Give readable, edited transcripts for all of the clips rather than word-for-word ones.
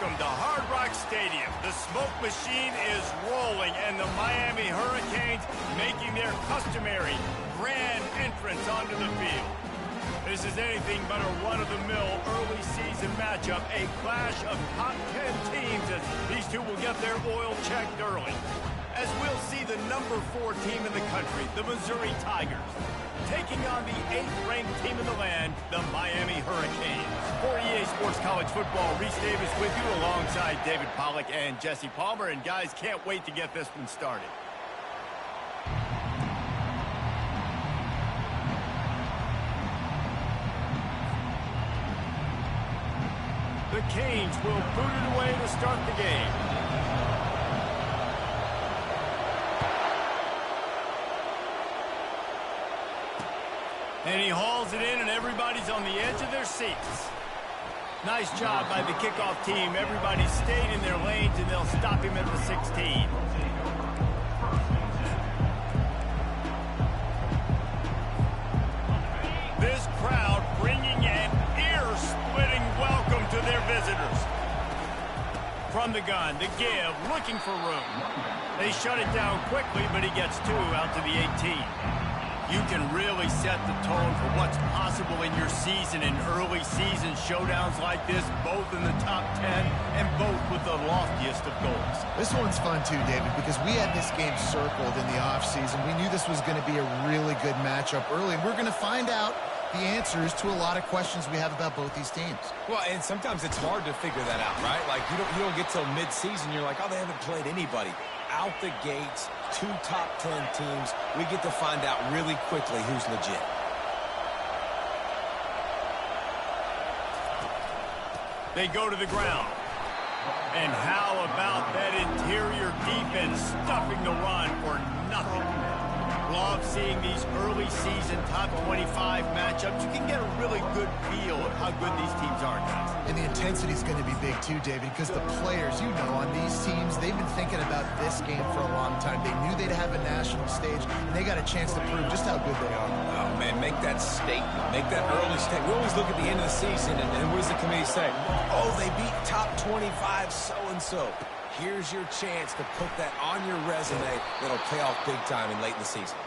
welcome to Hard Rock Stadium. The smoke machine is rolling, and the Miami Hurricanes making their customary grand entrance onto the field. This is anything but a run-of-the-mill early season matchup, a clash of top 10 teams as these two will get their oil checked early. As we'll see the number 4 team in the country, the Missouri Tigers, taking on the 8th-ranked team in the land, the Miami Hurricanes. For EA Sports College Football, Reese Davis with you alongside David Pollack and Jesse Palmer. And guys, can't wait to get this one started. The Canes will boot it away to start the game. And he hauls it in, and everybody's on the edge of their seats. Nice job by the kickoff team. Everybody stayed in their lanes, and they'll stop him at the 16. This crowd bringing an ear-splitting welcome to their visitors. From the gun, the give, looking for room. They shut it down quickly, but he gets 2 out to the 18. You can really set the tone for what's possible in your season in early season showdowns like this, both in the top 10 and both with the loftiest of goals. This one's fun too, David, because we had this game circled in the offseason. We knew this was going to be a really good matchup early, and we're going to find out the answers to a lot of questions we have about both these teams. Well, and sometimes it's hard to figure that out, right? Like, you don't get till mid-season, you're like, oh, they haven't played anybody. Out the gates, 2 top 10 teams, we get to find out really quickly who's legit. They go to the ground. And how about that interior defense stuffing the run for nothing? Love seeing these early season top 25 matchups. You can get a really good feel of how good these teams are, guys. And the intensity is going to be big too, David, because the players, you know, on these teams, they've been thinking about this game for a long time. They knew they'd have a national stage, and they got a chance to prove just how good they are. Oh, man, make that statement. Make that early statement. We always look at the end of the season, and what does the committee say? Oh, they beat top 25 so-and-so. Here's your chance to put that on your resume that'll pay off big time in late in the season.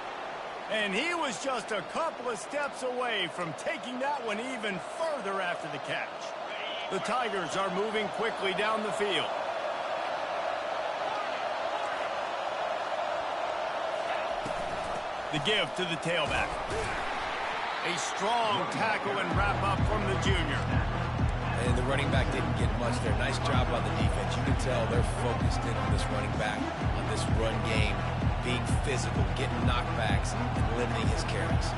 And he was just a couple of steps away from taking that one even further after the catch. The Tigers are moving quickly down the field. The give to the tailback. A strong tackle and wrap up from the junior. And the running back didn't get much there. Nice job by the defense. You can tell they're focused in on this running back, on this run game, being physical, getting knockbacks, and limiting his carries.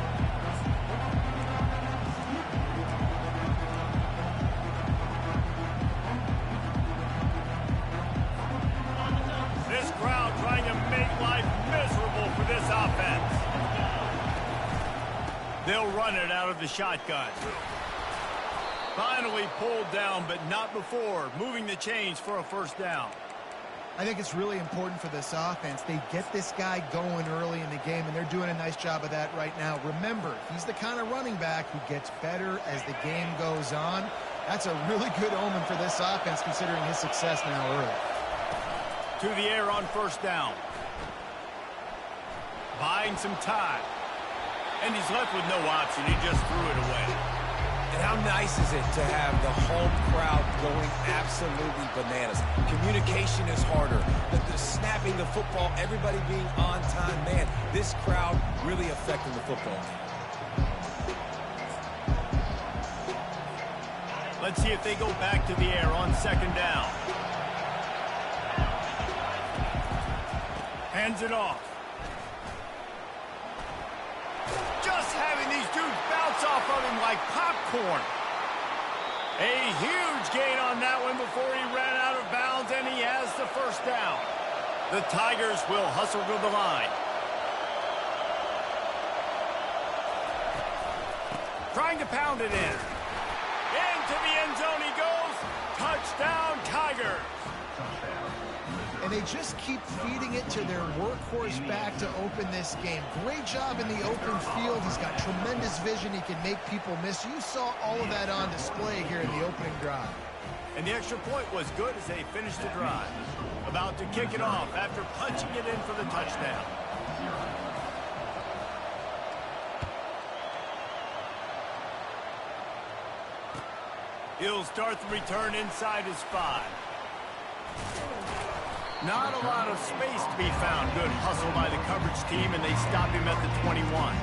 This crowd trying to make life miserable for this offense. They'll run it out of the shotgun. Finally pulled down, but not before moving the chains for a first down. I think it's really important for this offense. They get this guy going early in the game, and they're doing a nice job of that right now. Remember, he's the kind of running back who gets better as the game goes on. That's a really good omen for this offense, considering his success now early. To the air on first down. Buying some time. And he's left with no option. He just threw it away. And how nice is it to have the home crowd going absolutely bananas? Communication is harder. The snapping the football, everybody being on time. Man, this crowd really affecting the football team. Let's see if they go back to the air on second down. Hands it off. Just having these dudes bounce off of him like popcorn. A huge gain on that one before he ran out of bounds, and he has the first down. The Tigers will hustle to the line. Trying to pound it in. Into the end zone he goes. Touchdown, Tigers. And they just keep feeding it to their workhorse back to open this game. Great job in the open field. He's got tremendous vision. He can make people miss. You saw all of that on display here in the opening drive. And the extra point was good as they finished the drive. About to kick it off after punching it in for the touchdown. He'll start the return inside his 5. Not a lot of space to be found. Good hustle by the coverage team, and they stop him at the 21.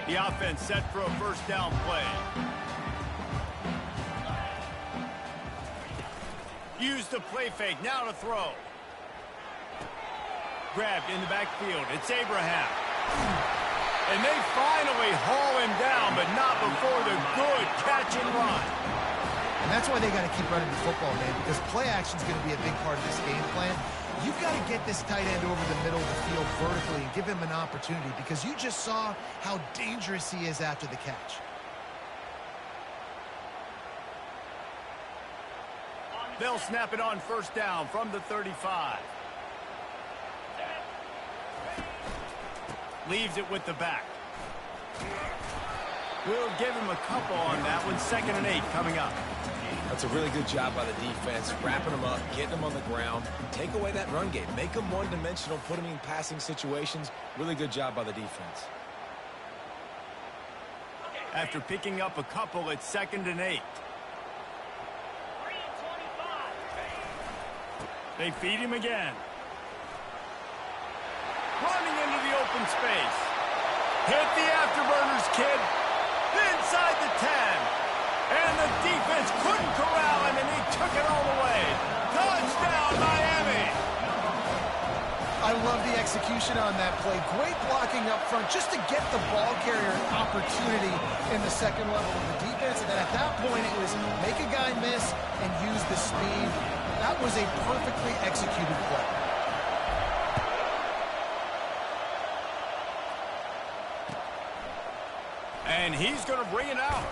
The offense set for a first down play. Use the play fake, now to throw. Grabbed in the backfield, it's Abraham. And they finally haul him down, but not before the good catch and run. And that's why they got to keep running the football, man, because play action is going to be a big part of this game plan. You've got to get this tight end over the middle of the field vertically and give him an opportunity, because you just saw how dangerous he is after the catch. They'll snap it on first down from the 35. Leaves it with the back. We'll give him a couple on that one. 2nd and 8 coming up. That's a really good job by the defense, wrapping them up, getting them on the ground. Take away that run game. Make them one-dimensional, put them in passing situations. Really good job by the defense. After picking up a couple, it's 2nd and 8. They feed him again. Running into the open space. Hit the afterburners, kid. Inside the 10. And the defense couldn't corral him, and he took it all the way. Touchdown, Miami. I love the execution on that play. Great blocking up front just to get the ball carrier an opportunity in the second level of the defense. And then at that point, it was make a guy miss and use the speed. That was a perfectly executed play. And he's going to bring it out.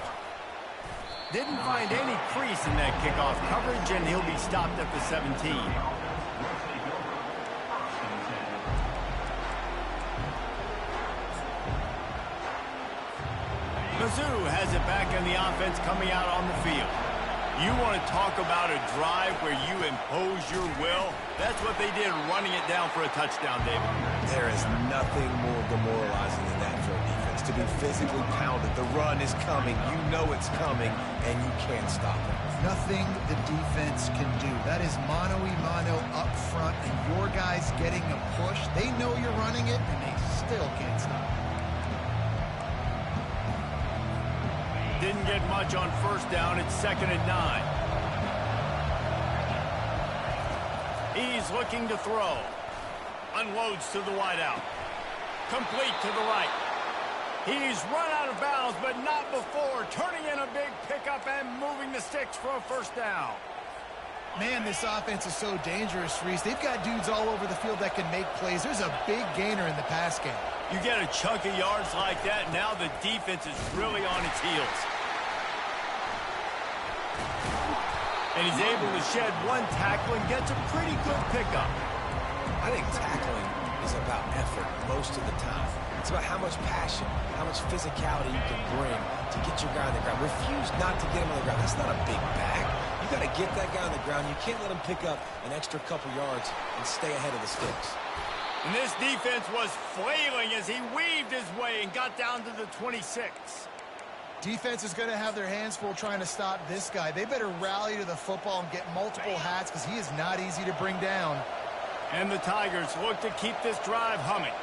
Didn't find any crease in that kickoff coverage, and he'll be stopped at the 17. Mizzou has it back in the offense coming out on the field. You want to talk about a drive where you impose your will? That's what they did, running it down for a touchdown, David. There is nothing more demoralizing than that for a defense. To be physically pounded. The run is coming. You know it's coming, and you can't stop it. Nothing the defense can do. That is mano-a-mano up front, and your guys getting a push. They know you're running it, and they still can't stop it. Didn't get much on first down. It's 2nd and 9. He's looking to throw. Unloads to the wideout. Complete to the right. He's run out of bounds, but not before. Turning in a big pickup and moving the sticks for a first down. Man, this offense is so dangerous, Reese. They've got dudes all over the field that can make plays. There's a big gainer in the pass game. You get a chunk of yards like that, now the defense is really on its heels. And he's able to shed one tackle and gets a pretty good pickup. I think tackling is about effort most of the time. It's about how much passion, how much physicality you can bring to get your guy on the ground. Refuse not to get him on the ground. That's not a big bag. You got to get that guy on the ground. You can't let him pick up an extra couple yards and stay ahead of the sticks. And this defense was flailing as he weaved his way and got down to the 26. Defense is going to have their hands full trying to stop this guy. They better rally to the football and get multiple hats because he is not easy to bring down. And the Tigers look to keep this drive humming.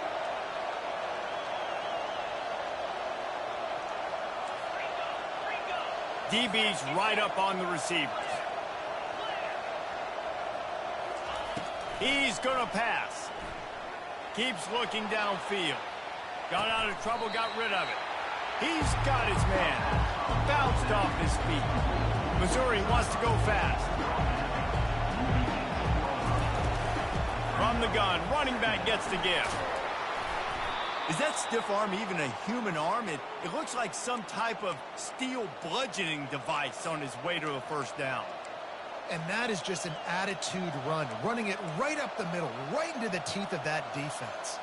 DB's right up on the receivers. He's going to pass. Keeps looking downfield. Got out of trouble, got rid of it. He's got his man. Bounced off his feet. Missouri wants to go fast. From the gun, running back gets the give. Is that stiff arm even a human arm? It looks like some type of steel bludgeoning device on his way to a first down. And that is just an attitude run, running it right up the middle, right into the teeth of that defense.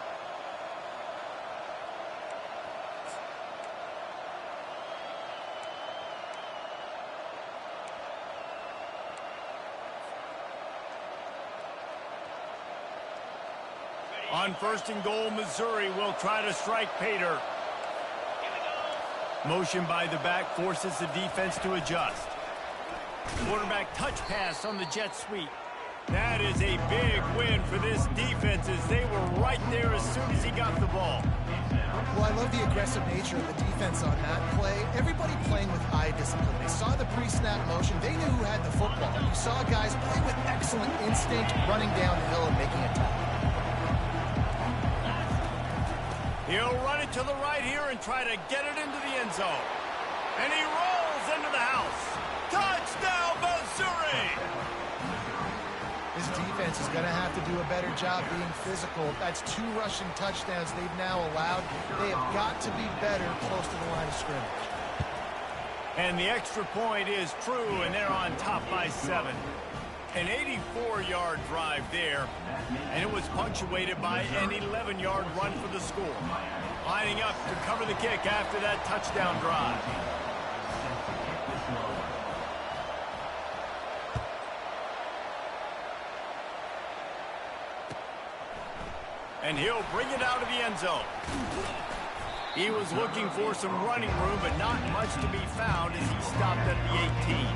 On 1st and goal, Missouri will try to strike Pater. Motion by the back forces the defense to adjust. Quarterback touch pass on the jet sweep. That is a big win for this defense as they were right there as soon as he got the ball. Well, I love the aggressive nature of the defense on that play. Everybody playing with eye discipline. They saw the pre-snap motion. They knew who had the football. You saw guys play with excellent instinct, running down the hill and making a tackle. He'll run it to the right here and try to get it into the end zone. And he rolls into the house. Touchdown, Missouri! This defense is going to have to do a better job being physical. That's 2 rushing touchdowns they've now allowed. They have got to be better close to the line of scrimmage. And the extra point is true, and they're on top by 7. An 84-yard drive there, and it was punctuated by an 11-yard run for the score. Lining up to cover the kick after that touchdown drive. And he'll bring it out of the end zone. He was looking for some running room, but not much to be found as he stopped at the 18.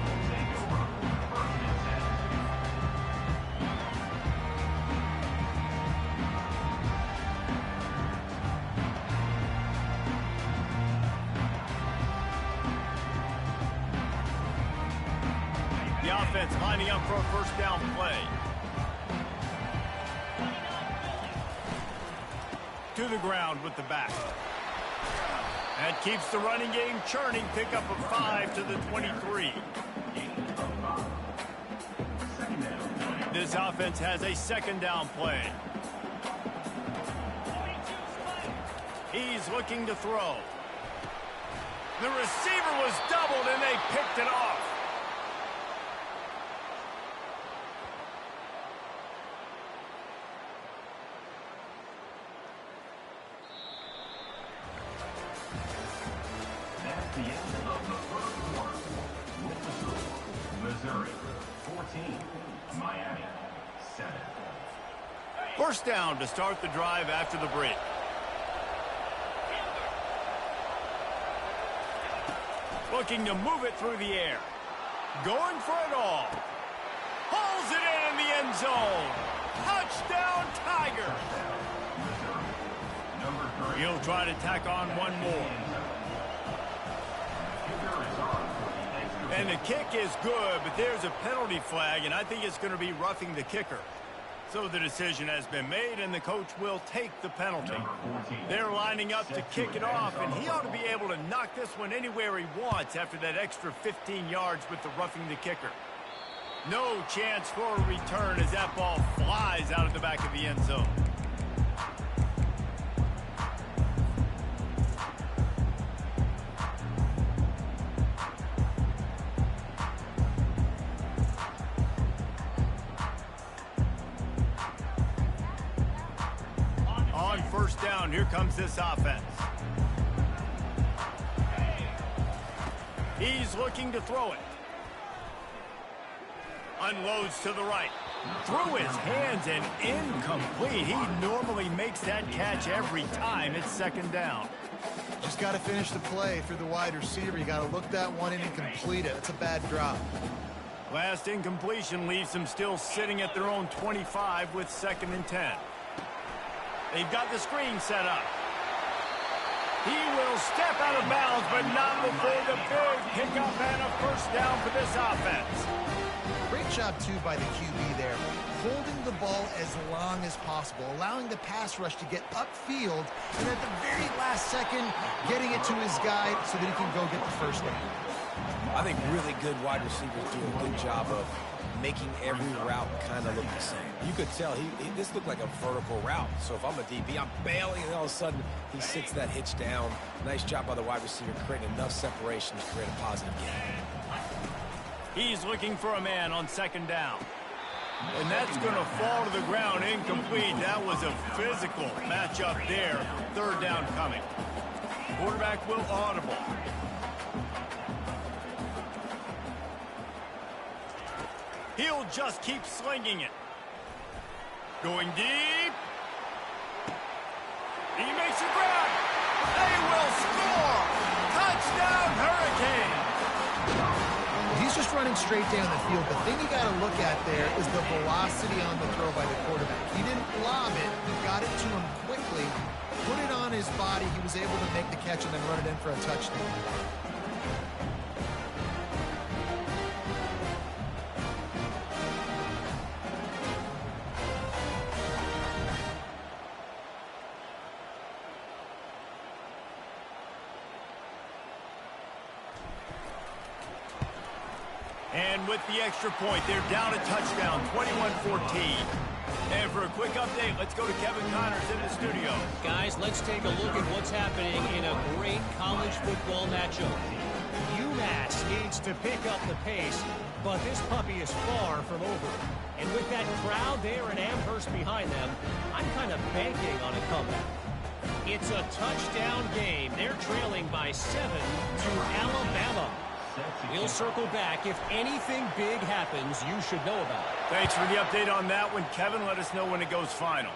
The offense lining up for a first down play. To the ground with the back. That keeps the running game churning. Pickup of 5 to the 23. This offense has a second down play. He's looking to throw. The receiver was doubled and they picked it off. Missouri 14, Miami 7. First down to start the drive after the break. Looking to move it through the air. Going for it all. Pulls it in the end zone. Touchdown, Tiger. He'll try to tack on one more. And the kick is good, but there's a penalty flag, and I think it's going to be roughing the kicker. So the decision has been made, and the coach will take the penalty. They're lining up to kick it off, and he ought to be able to knock this one anywhere he wants after that extra 15 yards with the roughing the kicker. No chance for a return as that ball flies out of the back of the end zone. First down, here comes this offense. He's looking to throw it. Unloads to the right. Through his hands and incomplete. He normally makes that catch every time. It's second down. Just got to finish the play through the wide receiver. You got to look that one in and complete it. It's a bad drop. Last incompletion leaves them still sitting at their own 25 with 2nd and 10. They've got the screen set up. He will step out of bounds, but not before the big pickup and a first down for this offense. Great job, too, by the QB there. Holding the ball as long as possible, allowing the pass rush to get upfield, and at the very last second, getting it to his guy so that he can go get the first down. I think really good wide receivers do a good job of making every route kind of look the same. You could tell this looked like a vertical route. So if I'm a DB, I'm bailing, and all of a sudden he sits that hitch down. Nice job by the wide receiver creating enough separation to create a positive gain. He's looking for a man on second down. And that's going to fall to the ground incomplete. That was a physical matchup there. Third down coming. Quarterback will audible. He'll just keep slinging it. Going deep. He makes a grab. They will score. Touchdown, Hurricane. He's just running straight down the field. The thing you got to look at there is the velocity on the throw by the quarterback. He didn't lob it. He got it to him quickly, put it on his body. He was able to make the catch and then run it in for a touchdown. And with the extra point, they're down a touchdown, 21-14. And for a quick update, let's go to Kevin Connors in the studio. Guys, let's take a look at what's happening in a great college football matchup. UMass needs to pick up the pace, but this puppy is far from over. And with that crowd there in Amherst behind them, I'm kind of banking on a comeback. It's a touchdown game. They're trailing by 7 to Alabama. We'll circle back. If anything big happens, you should know about it. Thanks for the update on that one, Kevin. Let us know when it goes final.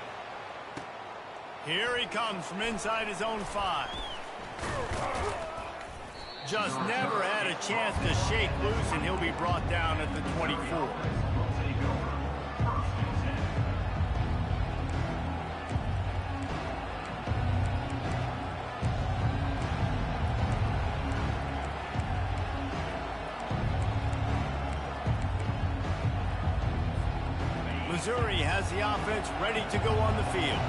Here he comes from inside his own 5. Just never had a chance to shake loose, and he'll be brought down at the 24. Missouri has the offense ready to go on the field.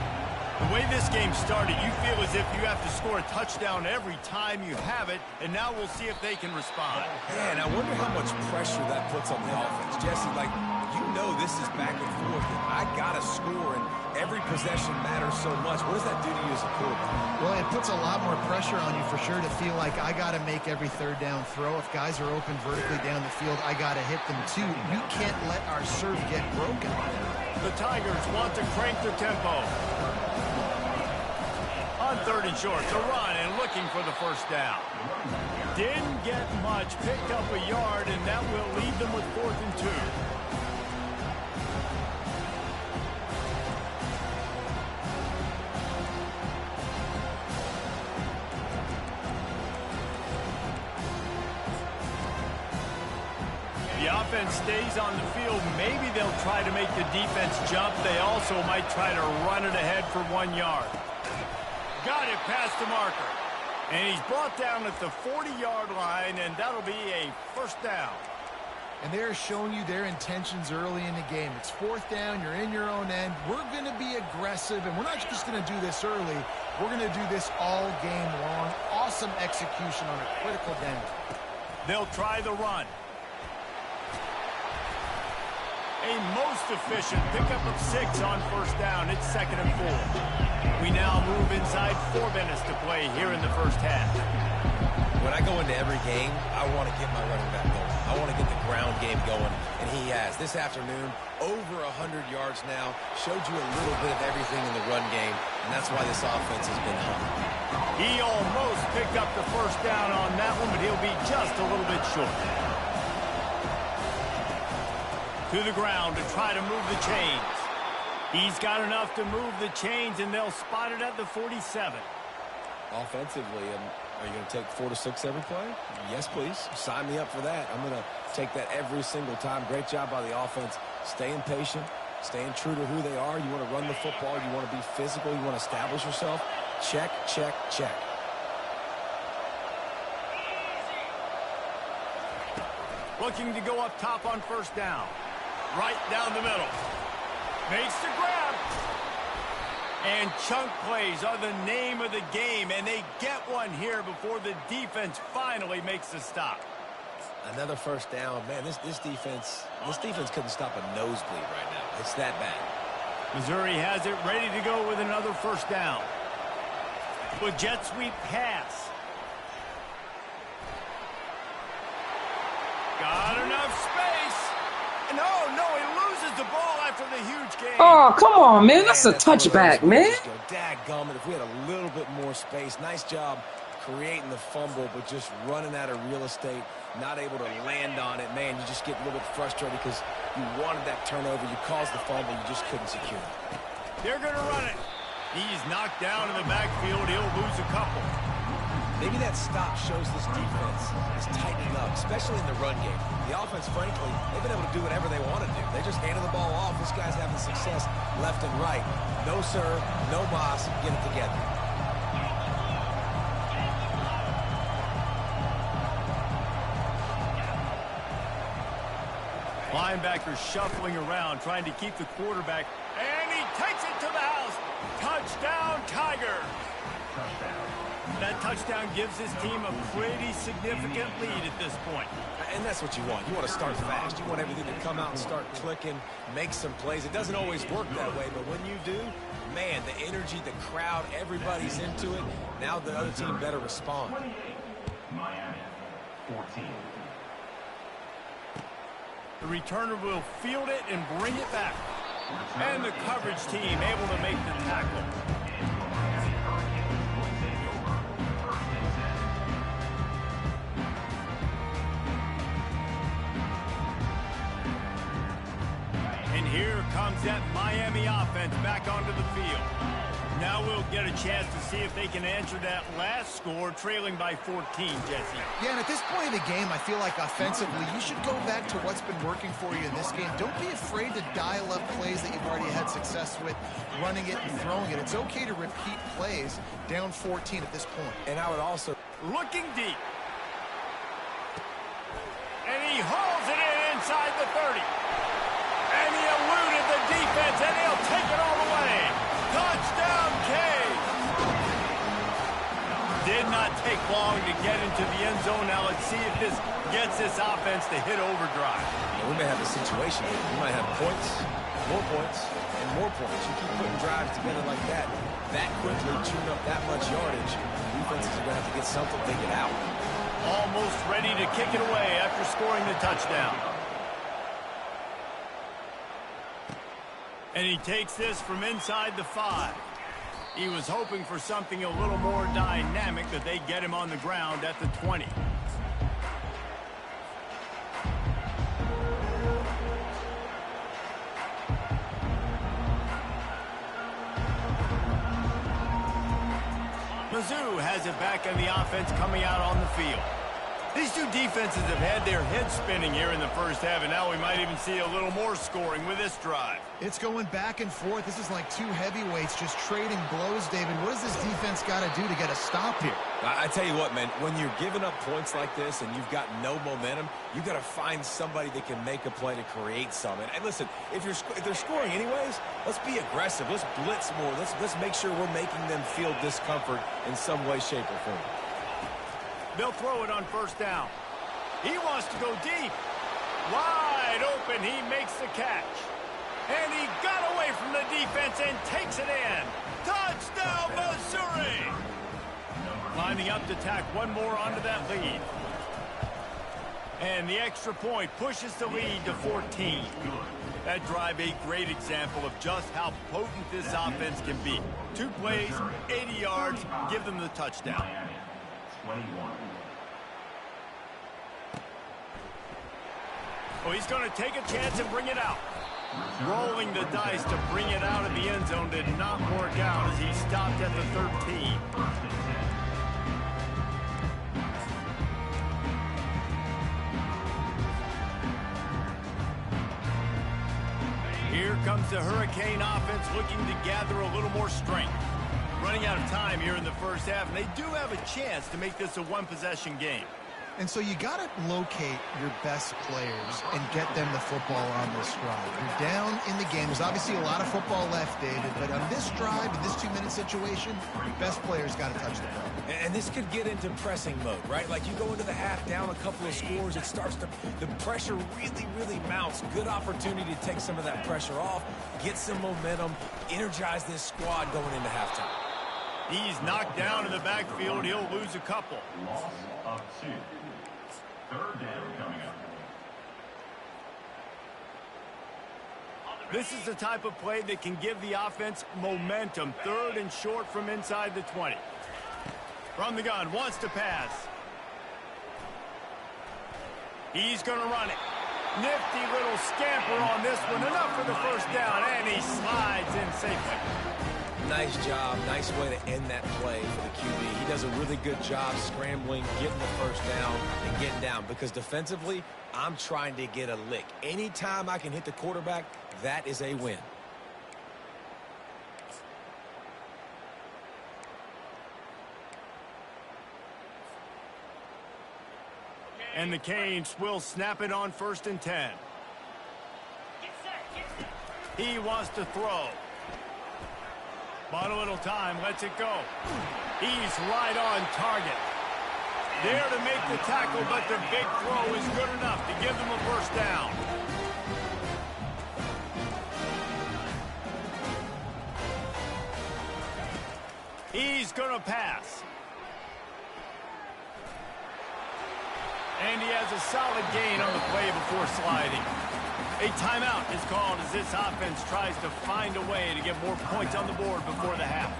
The way this game started, you feel as if you have to score a touchdown every time you have it, and now we'll see if they can respond. Yeah, and I wonder how much pressure that puts on the offense. Jesse, like, you know this is back and forth, and I got to score, and every possession matters so much. What does that do to you as a quarterback? Well, it puts a lot more pressure on you for sure to feel like I got to make every third down throw. If guys are open vertically down the field, I got to hit them too. You can't let our serve get broken. The Tigers want to crank their tempo. On third and short, the run and looking for the first down. Didn't get much, picked up a yard, and that will leave them with 4th and 2. The offense stays on the field. Maybe they'll try to make the defense jump. They also might try to run it ahead for 1 yard. Got it past the marker. And he's brought down at the 40-yard line, and that'll be a first down. And they're showing you their intentions early in the game. It's 4th down. You're in your own end. We're going to be aggressive, and we're not just going to do this early. We're going to do this all game long. Awesome execution on a critical down. They'll try the run. A most efficient pickup of 6 on first down. It's 2nd and 4. We now move inside 4 minutes to play here in the first half. When I go into every game, I want to get my running back going. I want to get the ground game going, and he has. This afternoon, over 100 yards now, showed you a little bit of everything in the run game, and that's why this offense has been hung. He almost picked up the first down on that one, but he'll be just a little bit short. To the ground to try to move the chains. He's got enough to move the chains, and they'll spot it at the 47. Offensively, are you going to take 4 to 6 every play? Yes, please. Sign me up for that. I'm going to take that every single time. Great job by the offense. Staying patient, staying true to who they are. You want to run the football. You want to be physical. You want to establish yourself. Check, check, check. Looking to go up top on first down. Right down the middle. Makes the grab. And chunk plays are the name of the game, and they get one here before the defense finally makes the stop. Another first down. Man, this defense couldn't stop a nosebleed right now. It's that bad. Missouri has it ready to go with another first down. With jet sweep pass. Got enough space. And no, he loses the ball after the huge gain. Oh, come on, man. That's a touchback, man. Dadgummit, if we had a little bit more space. Nice job creating the fumble, but just running out of real estate, not able to land on it. Man, you just get a little bit frustrated because you wanted that turnover. You caused the fumble. You just couldn't secure it. They're going to run it. He's knocked down in the backfield. He'll lose a couple. Maybe that stop shows this defense is tightening up, especially in the run game. The offense, frankly, they've been able to do whatever they want to do. They just handed the ball off. This guy's having success left and right. No sir, no boss. Get it together. Linebacker shuffling around, trying to keep the quarterback. And he takes it to the house. Touchdown, Tiger. That touchdown gives his team a pretty significant lead at this point. And that's what you want. You want to start fast. You want everything to come out and start clicking, make some plays. It doesn't always work that way, but when you do, man, the energy, the crowd, everybody's into it. Now the other team better respond. Miami, 14. The returner will field it and bring it back. And the coverage team able to make the tackle. And here comes that Miami offense back onto the field. Now we'll get a chance to see if they can answer that last score, trailing by 14, Jesse. Yeah, and at this point in the game, I feel like offensively, you should go back to what's been working for you in this game. Don't be afraid to dial up plays that you've already had success with, running it and throwing it. It's okay to repeat plays down 14 at this point. And I would also... Looking deep. And he hauls it in inside the 30. And he eluded the defense, and he'll take it all the way. Touchdown, Cade! Did not take long to get into the end zone. Now let's see if this gets this offense to hit overdrive. Yeah, we may have a situation here. We might have points, and more points. You keep putting drives together like that quickly, chewing up that much yardage, defenses are going to have to get something figured out. Almost ready to kick it away after scoring the touchdown. And he takes this from inside the 5. He was hoping for something a little more dynamic, that they get him on the ground at the 20. Mizzou has it back on the offense coming out on the field. These two defenses have had their heads spinning here in the first half, and now we might even see a little more scoring with this drive. It's going back and forth. This is like two heavyweights just trading blows, David. What does this defense got to do to get a stop here? I tell you what, man, when you're giving up points like this and you've got no momentum, you got to find somebody that can make a play to create something. And listen, if they're scoring anyways, let's be aggressive. Let's blitz more. Let's make sure we're making them feel discomfort in some way, shape, or form. They'll throw it on first down. He wants to go deep. Wide open. He makes the catch. And he got away from the defense and takes it in. Touchdown, Missouri! Lining up to tack one more onto that lead. And the extra point pushes the lead to 14. That drive, a great example of just how potent this offense can be. 2 plays, 80 yards, give them the touchdown. 21. Oh, he's going to take a chance and bring it out. Rolling the dice to bring it out of the end zone did not work out as he stopped at the 13. Here comes the Hurricane offense looking to gather a little more strength. Running out of time here in the first half, and they do have a chance to make this a one-possession game. And so you got to locate your best players and get them the football on this drive. You're down in the game. There's obviously a lot of football left, David, but on this drive, in this 2-minute situation, your best players got to touch the ball. And this could get into pressing mode, right? Like you go into the half down a couple of scores, it starts to, the pressure really mounts. Good opportunity to take some of that pressure off, get some momentum, energize this squad going into halftime. He's knocked down in the backfield. He'll lose a couple. Loss of 2. Third down coming up. This is the type of play that can give the offense momentum. 3rd and short from inside the 20. From the gun, wants to pass. He's going to run it. Nifty little scamper on this one. Enough for the first down, and he slides in safely. Nice job. Nice way to end that play for the QB. He does a really good job scrambling, getting the first down, and getting down. Because defensively, I'm trying to get a lick. Anytime I can hit the quarterback, that is a win. And the Canes will snap it on 1st and 10. He wants to throw. Bought a little time, lets it go. He's right on target. There to make the tackle, but the big throw is good enough to give them a first down. He's going to pass. And he has a solid gain on the play before sliding. A timeout is called as this offense tries to find a way to get more points on the board before the half.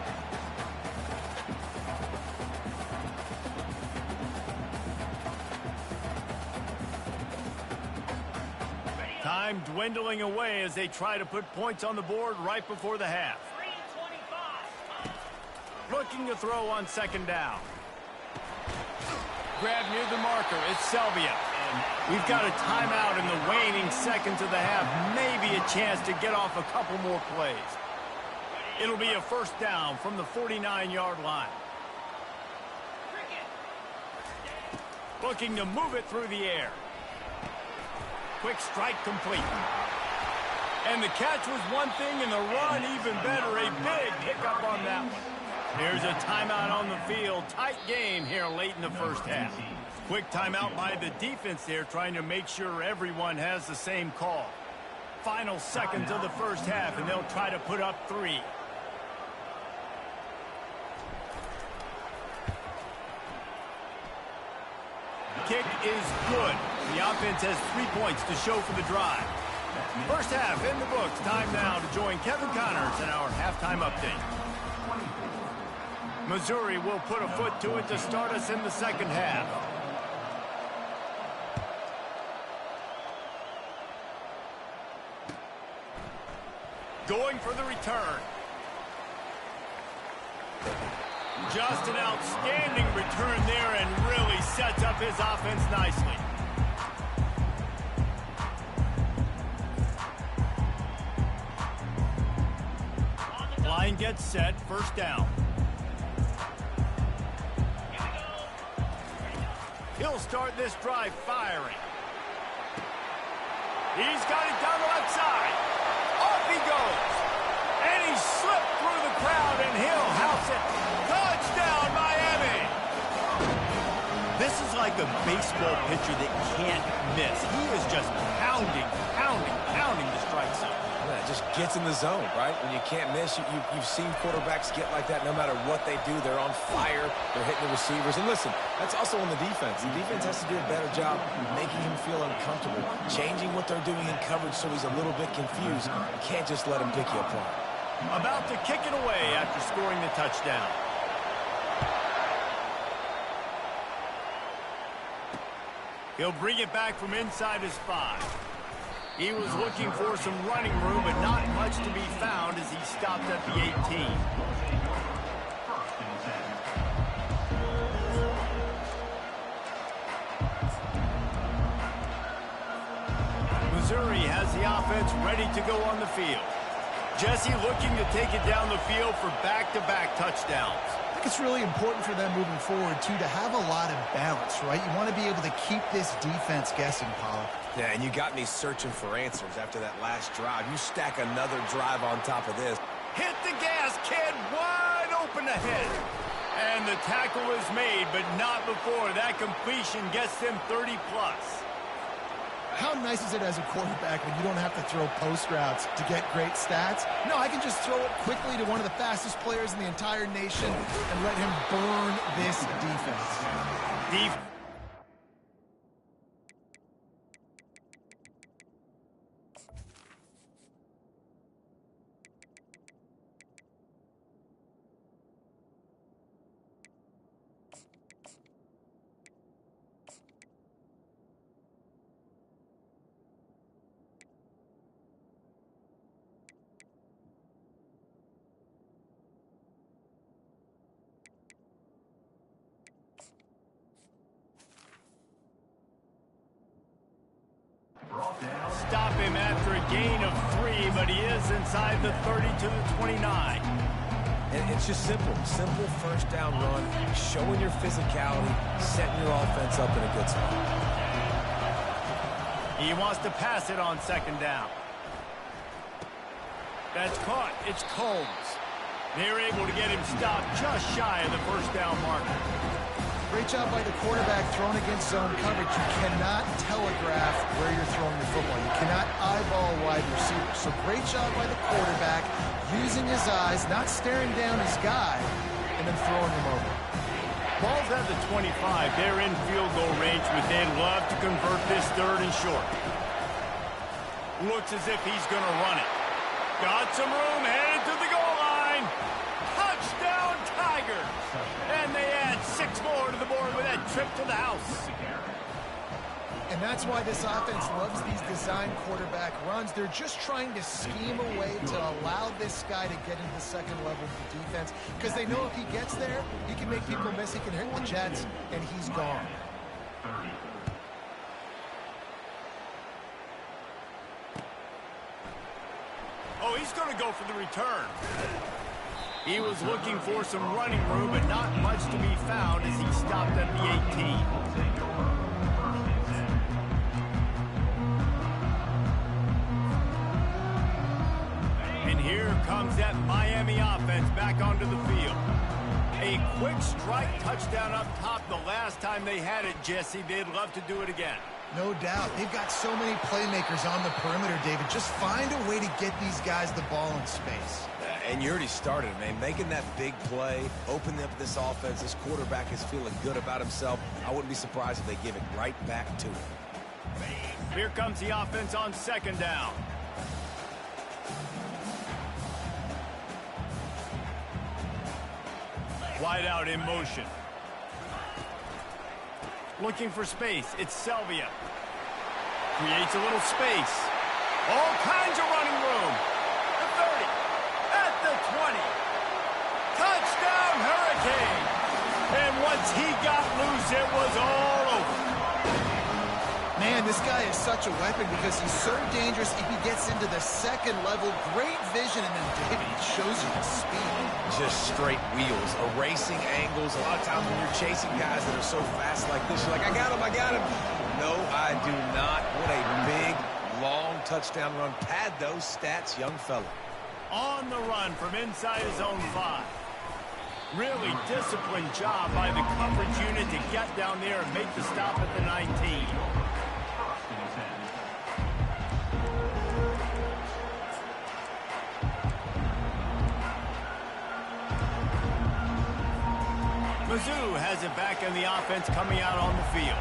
Time dwindling away as they try to put points on the board right before the half. Looking to throw on 2nd down. Grab near the marker. It's Selvia. And we've got a timeout in the waning seconds of the half. Maybe a chance to get off a couple more plays. It'll be a first down from the 49-yard line. Looking to move it through the air. Quick strike complete. And the catch was one thing, and the run even better. A big pickup on that one. There's a timeout on the field. Tight game here late in the first half. Quick timeout by the defense there, trying to make sure everyone has the same call. Final seconds of the first half, and they'll try to put up 3. Kick is good. The offense has 3 points to show for the drive. First half in the books. Time now to join Kevin Connors in our halftime update. Missouri will put a foot to it to start us in the second half. Going for the return. Just an outstanding return there and really sets up his offense nicely. Line gets set, first down. He'll start this drive firing. He's got it down the left side. Off he goes. And he slipped through the crowd, and he'll house it. Touchdown, Miami! This is like a baseball pitcher that can't miss. He is just pounding the strike zone. Yeah, it just gets in the zone, right? When you can't miss, you've seen quarterbacks get like that no matter what they do. They're on fire. They're hitting the receivers. And listen, that's also on the defense. The defense has to do a better job making him feel uncomfortable, changing what they're doing in coverage so he's a little bit confused. You can't just let him pick you apart. About to kick it away after scoring the touchdown. He'll bring it back from inside his 5. He was looking for some running room, but not much to be found as he stopped at the 18. Missouri has the offense ready to go on the field. Jesse looking to take it down the field for back-to-back touchdowns. think it's really important for them moving forward, too, to have a lot of balance, right? You want to be able to keep this defense guessing, Pollard. Yeah, and you got me searching for answers after that last drive. You stack another drive on top of this. Hit the gas, kid. Wide open ahead. And the tackle is made, but not before that completion gets them 30-plus. How nice is it as a quarterback when you don't have to throw post routes to get great stats? No, I can just throw it quickly to one of the fastest players in the entire nation and let him burn this defense. Stop him after a gain of 3, but he is inside the 30 to the 29. And it's just simple. Simple first down run, showing your physicality, setting your offense up in a good spot. He wants to pass it on second down. That's caught. It's Combs. They're able to get him stopped just shy of the first down marker. Great job by the quarterback throwing against zone coverage. You cannot telegraph where you're throwing the football. You cannot eyeball wide receiver. So great job by the quarterback using his eyes, not staring down his guy, and then throwing him over. Ball's at the 25. They're in field goal range, but they'd love to convert this third and short. Looks as if he's going to run it. Got some room, headed to the goal line. Touchdown, Tigers! And they add 6 more to the board with that trip to the house. And that's why this offense loves these design quarterback runs. They're just trying to scheme a way to allow this guy to get into the second level of the defense, because they know if he gets there, he can make people miss, he can hit the Jets, and he's gone. Oh, he's going to go for the return. He was looking for some running room, but not much to be found as he stopped at the 18. And here comes that Miami offense back onto the field. A quick strike touchdown up top the last time they had it, Jesse. They'd love to do it again. No doubt. They've got so many playmakers on the perimeter, David. Just find a way to get these guys the ball in space. And you already started, man. Making that big play, opening up this offense. This quarterback is feeling good about himself. I wouldn't be surprised if they give it right back to him. Here comes the offense on second down. Wide out in motion. Looking for space. It's Selvia. Creates a little space. All kinds of running room. The 30. At the 20. Touchdown, Hurricane. And once he got loose, it was all over. Man, this guy is such a weapon because he's so dangerous if he gets into the second level. Great vision, and then David, he shows you the speed. Just straight wheels, erasing angles. A lot of times when you're chasing guys that are so fast like this, you're like, I got him. No, I do not. What a big, long touchdown run. Pad those stats, young fella. On the run from inside his own 5. Really disciplined job by the coverage unit to get down there and make the stop at the 19. Mizzou has it back in the offense coming out on the field.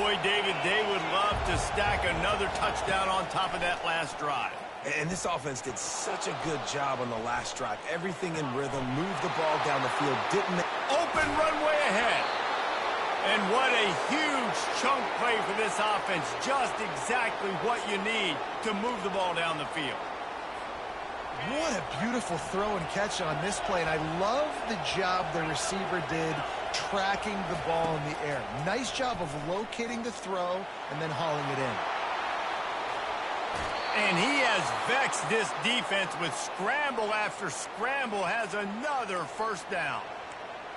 Boy, David, they would love to stack another touchdown on top of that last drive. And this offense did such a good job on the last drive. Everything in rhythm, moved the ball down the field, didn't make... Open runway ahead. And what a huge chunk play for this offense. Just exactly what you need to move the ball down the field. What a beautiful throw and catch on this play, and I love the job the receiver did tracking the ball in the air. Nice job of locating the throw and then hauling it in. And he has vexed this defense with scramble after scramble, has another first down.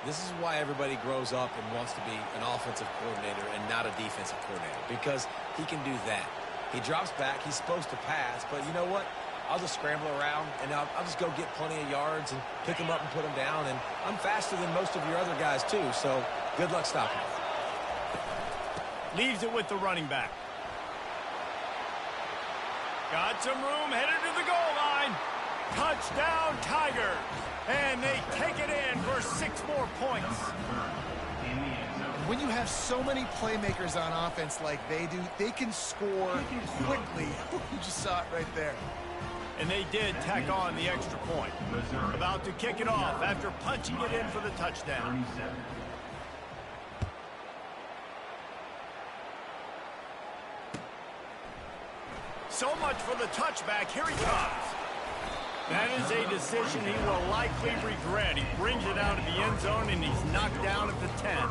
This is why everybody grows up and wants to be an offensive coordinator and not a defensive coordinator, because he can do that. He drops back. He's supposed to pass, but you know what? I'll just scramble around, and I'll just go get plenty of yards and pick them up and put them down, and I'm faster than most of your other guys, too, so good luck stopping me. Leaves it with the running back. Got some room, headed to the goal line. Touchdown, Tigers. And they take it in for 6 more points. When you have so many playmakers on offense like they do, they can score quickly. You just saw it right there. And they did tack on the extra point. About to kick it off after punching it in for the touchdown. So much for the touchback. Here he comes. That is a decision he will likely regret. He brings it out of the end zone, and he's knocked down at the 10.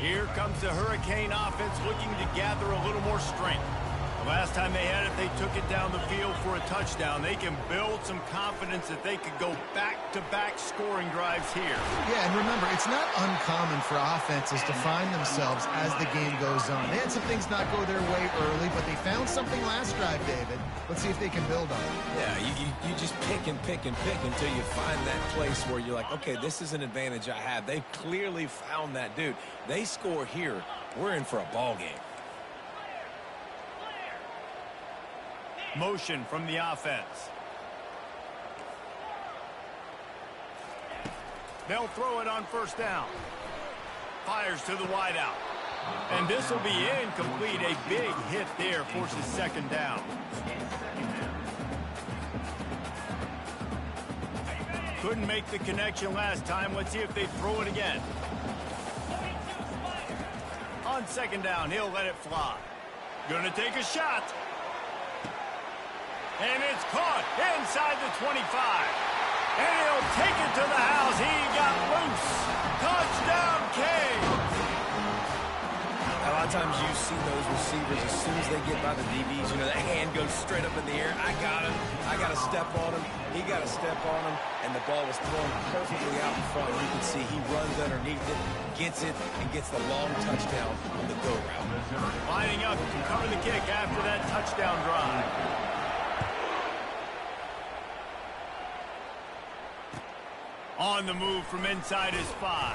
Here comes the Hurricane offense looking to gather a little more strength. The last time they had it, they took it down the field for a touchdown. They can build some confidence that they could go back-to-back scoring drives here. Yeah, and remember, it's not uncommon for offenses to find themselves as the game goes on. They had some things not go their way early, but they found something last drive, David. Let's see if they can build on it. Yeah, you just pick and pick and pick until you find that place where you're like, okay, this is an advantage I have. They clearly found that dude. They score here, we're in for a ball game. Motion from the offense. They'll throw it on first down. Fires to the wideout. And this will be incomplete. A big hit there forces second down. Couldn't make the connection last time. Let's see if they throw it again. On second down, he'll let it fly. Gonna take a shot. And it's caught inside the 25. And he'll take it to the house. He got loose. Touchdown, Canes. A lot of times you see those receivers, as soon as they get by the DBs, you know, that hand goes straight up in the air. I got him. I got to step on him. He got to step on him. And the ball was thrown perfectly out in front. You can see he runs underneath it, gets it, and gets the long touchdown on the go route. Lining up to cover the kick after that touchdown drive. On the move from inside his 5.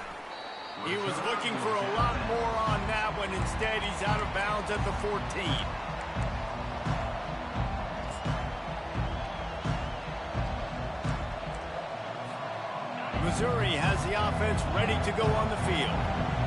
He was looking for a lot more on that one. Instead, he's out of bounds at the 14. Missouri has the offense ready to go on the field.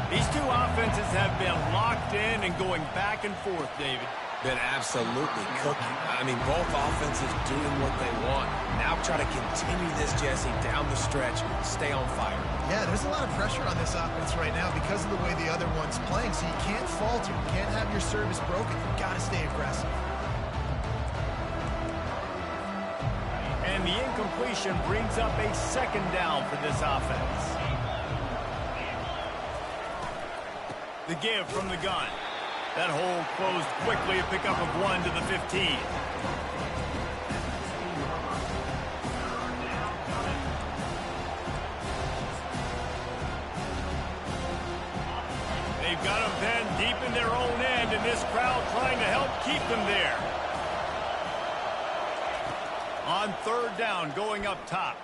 These two offenses have been locked in and going back and forth, David. Been absolutely cooking. I mean, both offenses doing what they want. Now try to continue this, Jesse, down the stretch, stay on fire. Yeah, there's a lot of pressure on this offense right now because of the way the other one's playing, so you can't falter. You can't have your service broken. You've got to stay aggressive. And the incompletion brings up a second down for this offense. The give from the gun. That hole closed quickly, a pickup of 1 to the 15. They've got them pinned deep in their own end, and this crowd trying to help keep them there. On third down, going up top.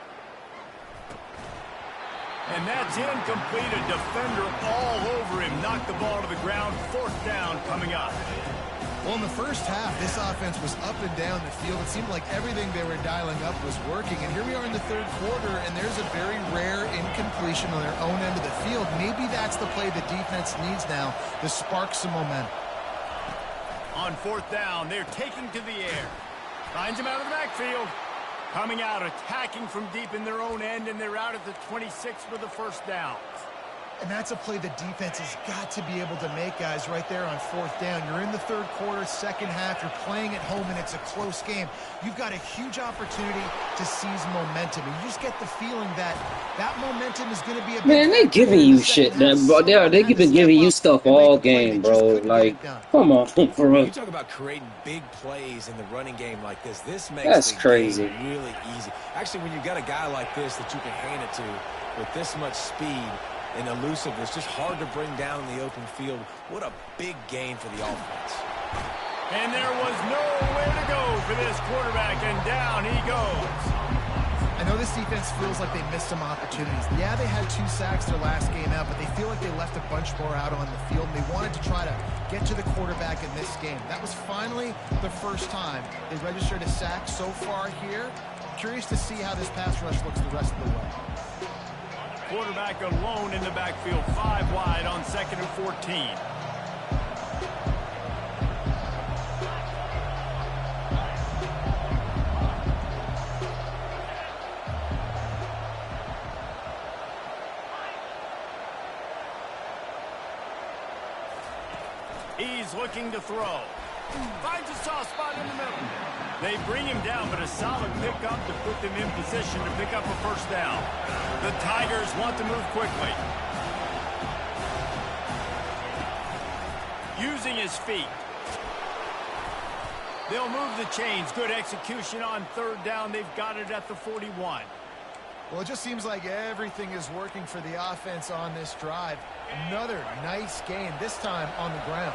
And that's incomplete. A defender all over him. Knocked the ball to the ground. Fourth down coming up. Well, in the first half, this offense was up and down the field. It seemed like everything they were dialing up was working. And here we are in the third quarter, and there's a very rare incompletion on their own end of the field. Maybe that's the play the defense needs now to spark some momentum. On fourth down, they're taking to the air. Finds him out of the backfield. Coming out, attacking from deep in their own end, and they're out at the 26 for the first down. And that's a play the defense has got to be able to make, guys, right there on fourth down. You're in the third quarter, second half. You're playing at home, and it's a close game. You've got a huge opportunity to seize momentum. And you just get the feeling that that momentum is going to be a big Man, they giving you shit, man, bro. They've been giving you stuff all game, bro. Like, come on, for real. You talk about creating big plays in the running game like this. This makes That's the crazy. game really easy. Actually, when you've got a guy like this that you can hand it to with this much speed and elusiveness, just hard to bring down in the open field. What a big gain for the offense. And there was nowhere to go for this quarterback, and down he goes. I know this defense feels like they missed some opportunities. Yeah, they had 2 sacks their last game out, but they feel like they left a bunch more out on the field, and they wanted to try to get to the quarterback in this game. That was finally the first time they registered a sack so far here. Curious to see how this pass rush looks the rest of the way. Quarterback alone in the backfield, 5 wide on 2nd and 14. He's looking to throw. Finds a soft spot in the middle. They bring him down, but a solid pickup to put them in position to pick up a first down. The Tigers want to move quickly. Using his feet. They'll move the chains. Good execution on 3rd down. They've got it at the 41. Well, it just seems like everything is working for the offense on this drive. Another nice game, this time on the ground.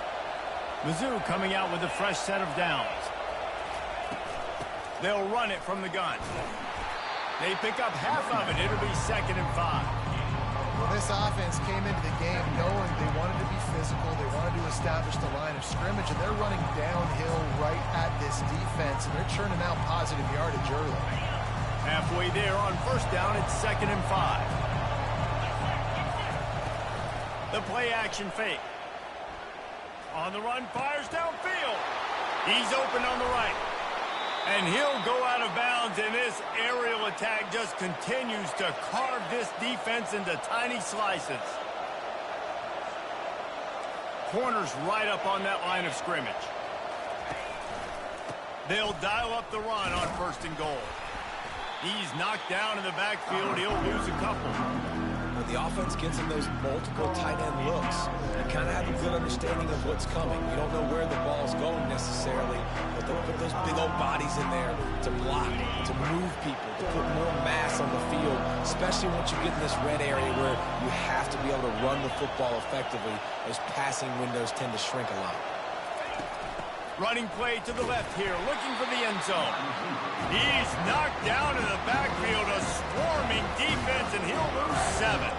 Mizzou coming out with a fresh set of downs. They'll run it from the gun. They pick up half of it. It'll be 2nd and 5. Well, this offense came into the game knowing they wanted to be physical. They wanted to establish the line of scrimmage, and they're running downhill right at this defense, and they're churning out positive yardage early. Halfway there on 1st down, it's 2nd and 5. The play action fake. On the run, fires downfield. He's open on the right. And he'll go out of bounds, and this aerial attack just continues to carve this defense into tiny slices. Corners right up on that line of scrimmage. They'll dial up the run on 1st and goal. He's knocked down in the backfield. He'll lose a couple. When the offense gets in those multiple tight end looks, you kind of have a good understanding of what's coming. You don't know where the ball's going necessarily, but they'll put those big old bodies in there to block, to move people, to put more mass on the field, especially once you get in this red area where you have to be able to run the football effectively. Those passing windows tend to shrink a lot. Running play to the left here, looking for the end zone. He's knocked down in the backfield, a swarming defense, and he'll lose 7.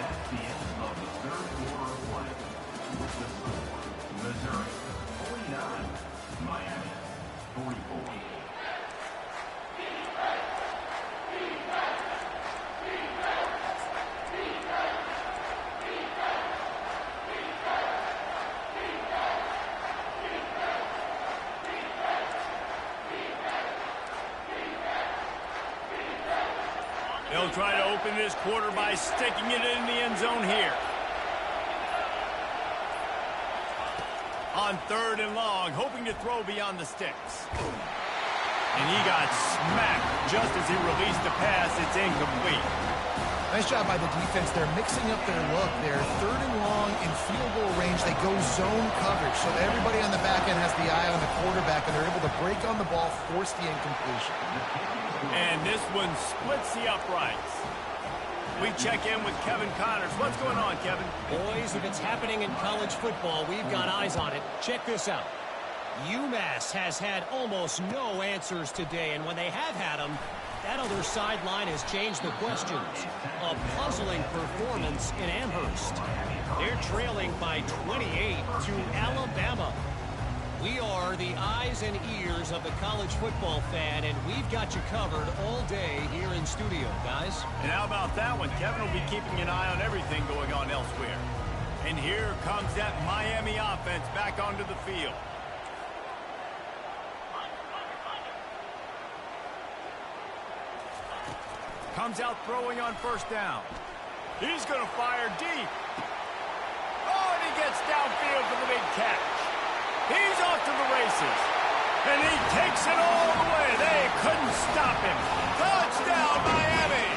That's the end of the 3rd quarter of play. With the score, Missouri 49, Miami 44. They'll try to open this quarter by sticking it in the end zone here. On 3rd and long, hoping to throw beyond the sticks. And he got smacked just as he released the pass. It's incomplete. Nice job by the defense. They're mixing up their look. They're 3rd and long in field goal range. They go zone coverage, so everybody on the back end has the eye on the quarterback, and they're able to break on the ball, force the incompletion. And this one splits the uprights. We check in with Kevin Connors. What's going on, Kevin? Boys, if it's happening in college football, we've got eyes on it. Check this out. UMass has had almost no answers today, and when they have had them, that other sideline has changed the questions. A puzzling performance in Amherst. They're trailing by 28 to Alabama. We are the eyes and ears of the college football fan, and we've got you covered all day here in studio, guys. And how about that one? Kevin will be keeping an eye on everything going on elsewhere. And here comes that Miami offense back onto the field. Comes out throwing on first down. He's going to fire deep. Oh, and he gets downfield for the big catch. He's off to the races. And he takes it all the way. They couldn't stop him. Touchdown, Miami!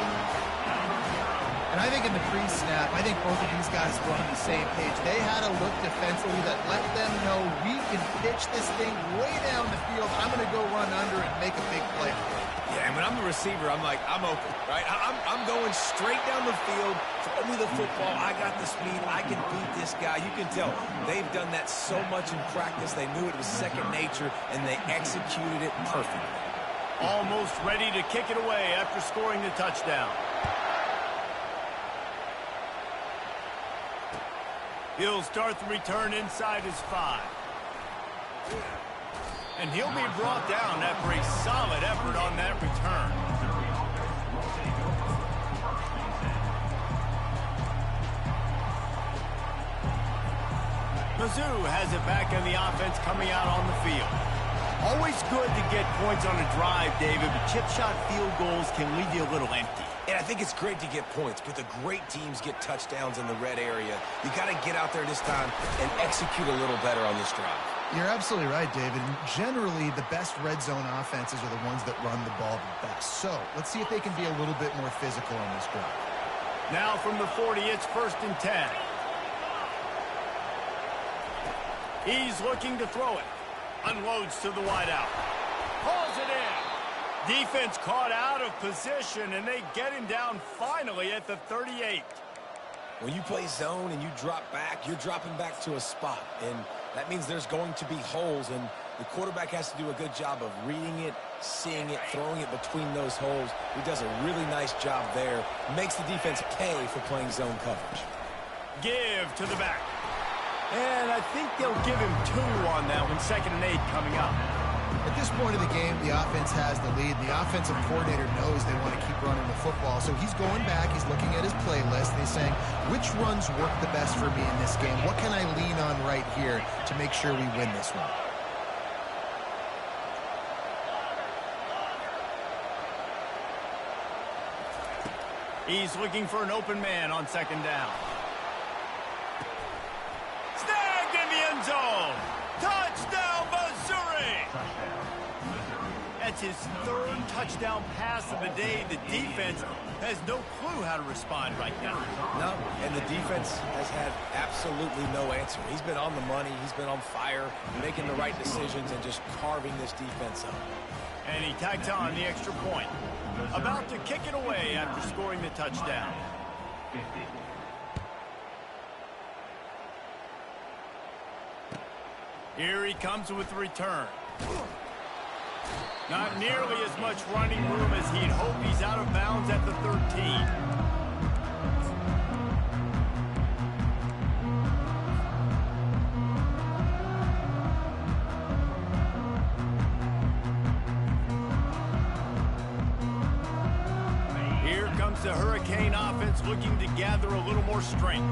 And I think in the pre-snap, I think both of these guys were on the same page. They had a look defensively that let them know we can pitch this thing way down the field. I'm going to go run under and make a big play for it. Yeah, and when I'm the receiver, I'm like, I'm open, right? I'm going straight down the field. Throw me the football. I got the speed. I can beat this guy. You can tell they've done that so much in practice. They knew it was second nature, and they executed it perfectly. Almost ready to kick it away after scoring the touchdown. He'll start the return inside his 5. And he'll be brought down after a solid effort on that return. Mizzou has it back in the offense coming out on the field. Always good to get points on a drive, David, but chip shot field goals can leave you a little empty. And I think it's great to get points, but the great teams get touchdowns in the red area. You got to get out there this time and execute a little better on this drive. You're absolutely right, David. And generally, the best red zone offenses are the ones that run the ball the best. So let's see if they can be a little bit more physical on this drive. Now from the 40, it's 1st and 10. He's looking to throw it. Unloads to the wideout. Pulls it in. Defense caught out of position, and they get him down finally at the 38. When you play zone and you drop back, you're dropping back to a spot. And that means there's going to be holes, and the quarterback has to do a good job of reading it, seeing it, throwing it between those holes. He does a really nice job there. Makes the defense pay for playing zone coverage. Give to the back. And I think they'll give him 2 on that one. 2nd and 8 coming up. At this point of the game, the offense has the lead. The offensive coordinator knows they want to keep running the football. So he's going back. He's looking at his playlist. And he's saying, which runs work the best for me in this game? What can I lean on right here to make sure we win this one? He's looking for an open man on 2nd down. Snagged in the end zone. Touchdown, Missouri! That's his 3rd touchdown pass of the day. The defense has no clue how to respond right now. No, and the defense has had absolutely no answer. He's been on the money. He's been on fire, making the right decisions and just carving this defense up. And he tags on the extra point. About to kick it away after scoring the touchdown. Here he comes with the return. Not nearly as much running room as he'd hoped. He's out of bounds at the 13. The Hurricane offense looking to gather a little more strength.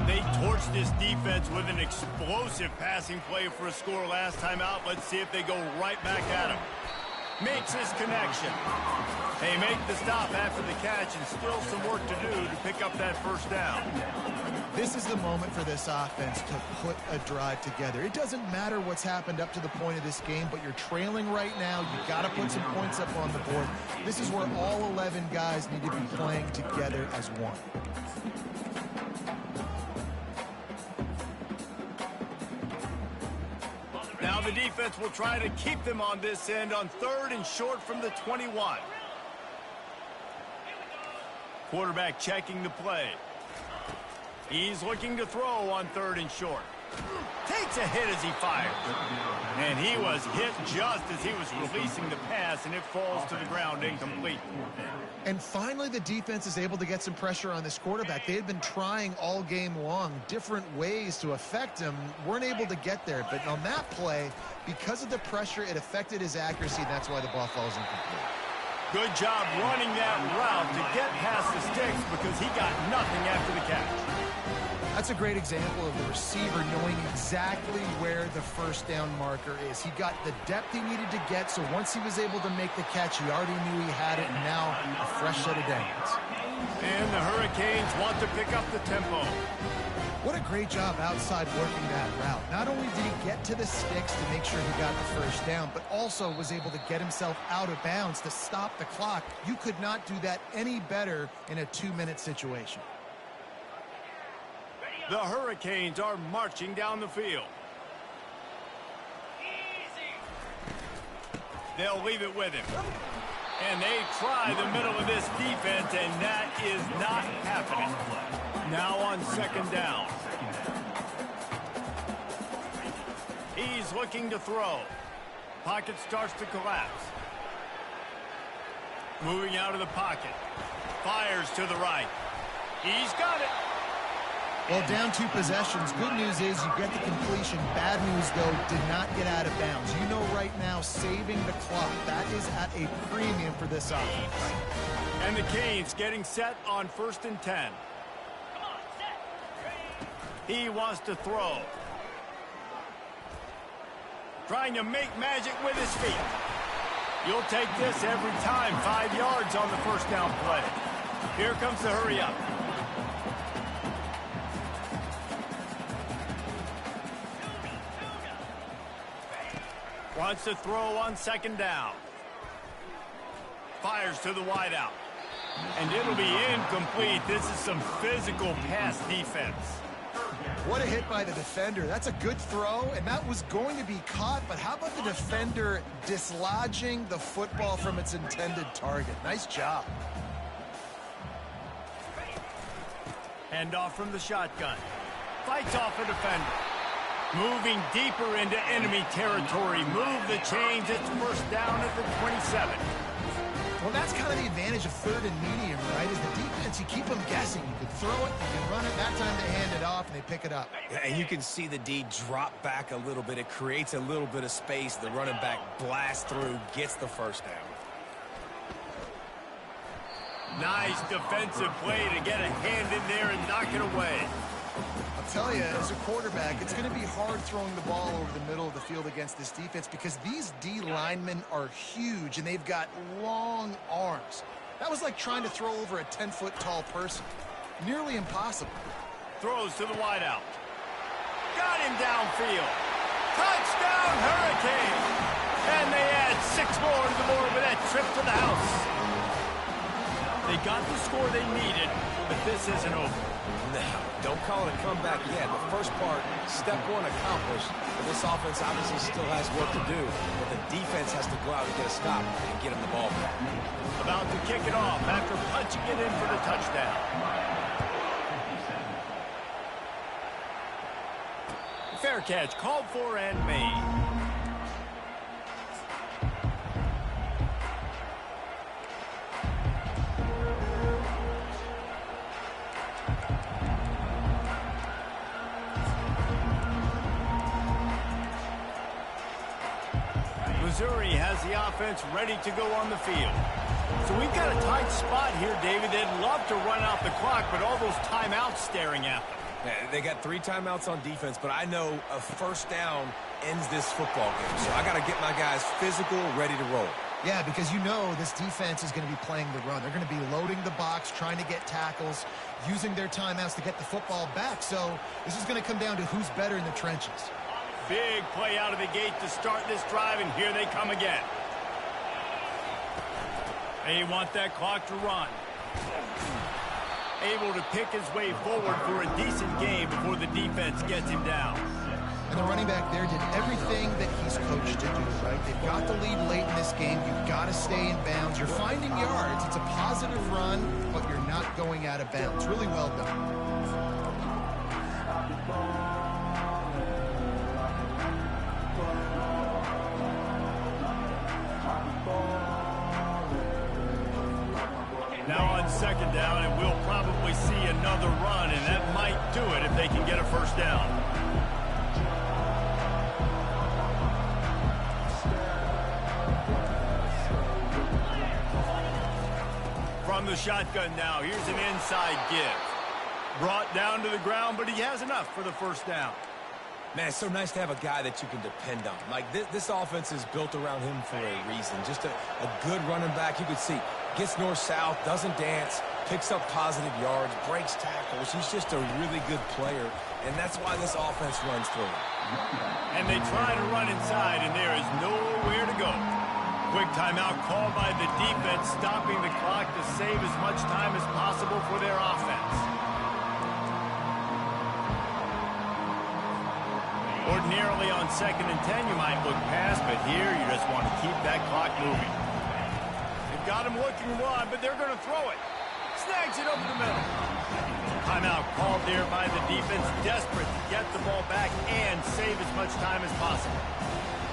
They torched this defense with an explosive passing play for a score last time out. Let's see if they go right back at him. Makes his connection. They make the stop after the catch, and still some work to do to pick up that 1st down. This is the moment for this offense to put a drive together. It doesn't matter what's happened up to the point of this game, but you're trailing right now. You've got to put some points up on the board. This is where all 11 guys need to be playing together as one. Now the defense will try to keep them on this end on 3rd and short from the 21. Quarterback checking the play. He's looking to throw on 3rd and short. Takes a hit as he fires. And he was hit just as he was releasing the pass, and it falls to the ground incomplete. And finally, the defense is able to get some pressure on this quarterback. They had been trying all game long different ways to affect him. Weren't able to get there. But on that play, because of the pressure, it affected his accuracy. That's why the ball falls incomplete. Good job running that route to get past the sticks because he got nothing after the catch. That's a great example of the receiver knowing exactly where the first down marker is. He got the depth he needed to get, so once he was able to make the catch, he already knew he had it, and now a fresh set of downs. And the Hurricanes want to pick up the tempo. What a great job outside working that route. Not only did he get to the sticks to make sure he got the first down, but also was able to get himself out of bounds to stop the clock. You could not do that any better in a 2-minute situation. The Hurricanes are marching down the field. They'll leave it with him. And they try the middle of this defense, and that is not happening. Now on second down. He's looking to throw. Pocket starts to collapse. Moving out of the pocket. Fires to the right. He's got it. Well, down 2 possessions. Good news is you get the completion. Bad news, though, did not get out of bounds. You know right now, saving the clock, that is at a premium for this offense. And the Canes getting set on 1st and 10. He wants to throw. Trying to make magic with his feet. You'll take this every time. 5 yards on the first down play. Here comes the hurry up. Wants to throw on second down. Fires to the wideout. And it'll be incomplete. This is some physical pass defense. What a hit by the defender. That's a good throw, and that was going to be caught, but how about the defender dislodging the football from its intended target? Nice job. Hand off from the shotgun. Fights off a defender. Moving deeper into enemy territory. Move the chains. It's first down at the 27. Well, that's kind of the advantage of 3rd and medium, right? Is the defense, you keep them guessing. You can throw it, you can run it. That time they hand it off, and they pick it up. Yeah, and you can see the D drop back a little bit. It creates a little bit of space. The running back blasts through, gets the first down. Nice defensive play to get a hand in there and knock it away. I'll tell you, as a quarterback, it's going to be hard throwing the ball over the middle of the field against this defense because these D linemen are huge, and they've got long arms. That was like trying to throw over a 10-foot tall person. Nearly impossible. Throws to the wideout. Got him downfield. Touchdown, Hurricane! And they add 6 more to the board with that trip to the house. They got the score they needed, but this isn't over. No, don't call it a comeback yet. The first part, step 1 accomplished. But this offense obviously still has work to do. But the defense has to go out and get a stop and get him the ball back. About to kick it off after punching it in for the touchdown. Fair catch called for and made. Missouri has the offense ready to go on the field. So we've got a tight spot here, David. They'd love to run out the clock, but all those timeouts staring at them. Yeah, they got 3 timeouts on defense, but I know a first down ends this football game. So I got to get my guys physical, ready to roll. Yeah, because you know this defense is going to be playing the run. They're going to be loading the box, trying to get tackles, using their timeouts to get the football back. So this is going to come down to who's better in the trenches. Big play out of the gate to start this drive, and here they come again. They want that clock to run. Able to pick his way forward for a decent game before the defense gets him down. And the running back there did everything that he's coached to do, right? They've got the lead late in this game. You've got to stay in bounds. You're finding yards. It's a positive run, but you're not going out of bounds. Really well done. Now on second down, and we'll probably see another run, and that might do it if they can get a first down. From the shotgun now, here's an inside give. Brought down to the ground, but he has enough for the first down. Man, it's so nice to have a guy that you can depend on. Like, this offense is built around him for a reason. Just a good running back. You could see, gets north-south, doesn't dance, picks up positive yards, breaks tackles. He's just a really good player, and that's why this offense runs through him. And they try to run inside, and there is nowhere to go. Quick timeout called by the defense, stopping the clock to save as much time as possible for their offense. Ordinarily on 2nd and 10, you might look past, but here you just want to keep that clock moving. They've got him looking wide, but they're going to throw it. Snags it over the middle. Timeout called there by the defense, desperate to get the ball back and save as much time as possible.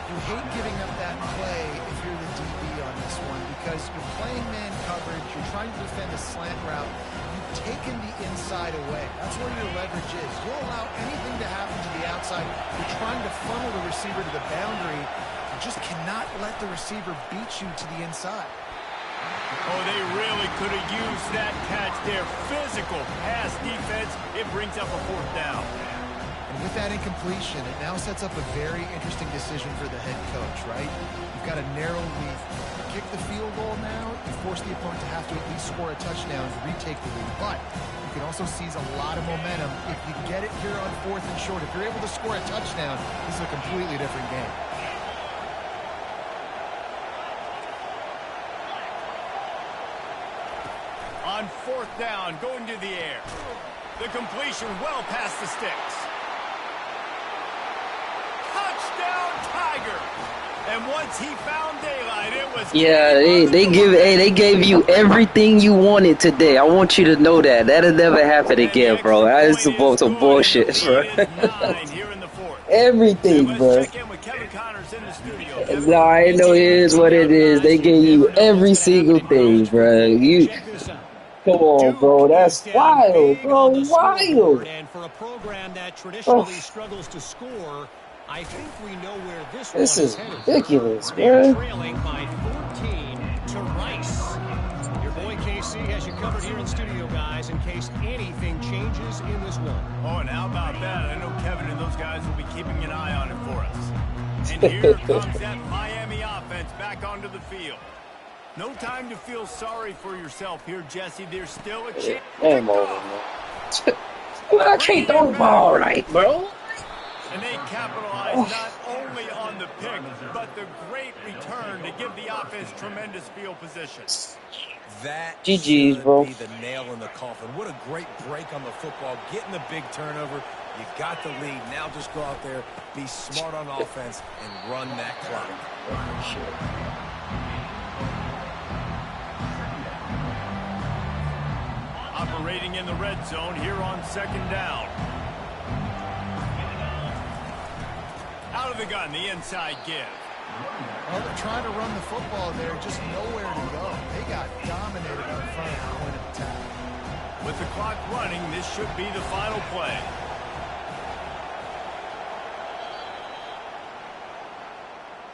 You hate giving up that play if you're the DB on this one because you're playing man coverage, you're trying to defend a slant route, you've taken the inside away. That's where your leverage is. You'll allow anything to happen to the outside. You're trying to funnel the receiver to the boundary. You just cannot let the receiver beat you to the inside. Oh, they really could have used that catch there. Physical pass defense. It brings up a 4th down. And with that incompletion, it now sets up a very interesting decision for the head coach, right? You've got a narrow lead. Kick the field goal now, you force the opponent to have to at least score a touchdown to retake the lead. But you can also seize a lot of momentum if you get it here on 4th and short. If you're able to score a touchdown, this is a completely different game. On 4th down, going to the air. The completion well past the sticks. Touchdown, Tiger! And once he found daylight, it was... Yeah, they gave you everything you wanted today. I want you to know that. That'll never happen again, bro. That is some bullshit, bro. Everything, bro. No, I know it is what it is. They gave you every single thing, bro. Come on, bro. That's wild, bro. Wild. And for a program that traditionally struggles to score, I think we know where this is headed. ridiculous, They're man. trailing by 14 to Rice. Your boy KC has you covered here in studio, guys, in case anything changes in this one. Oh, and how about that? I know Kevin and those guys will be keeping an eye on it for us. And here comes that Miami offense back onto the field. No time to feel sorry for yourself here, Jesse. There's still a chance. Game over, man. I can't throw the ball right, bro. And they capitalize not only on the pick, but the great return to give the offense tremendous field position. That GG's, bro. Be the nail in the coffin. What a great break on the football. Getting the big turnover. You got the lead. Now just go out there, be smart on offense, and run that clock. Operating in the red zone here on 2nd down. Out of the gun, the inside give. Well, they're trying to run the football there, just nowhere to go. They got dominated up front at the point of attack. With the clock running, this should be the final play.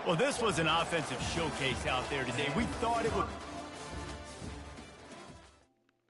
Well, this was an offensive showcase out there today. We thought it would...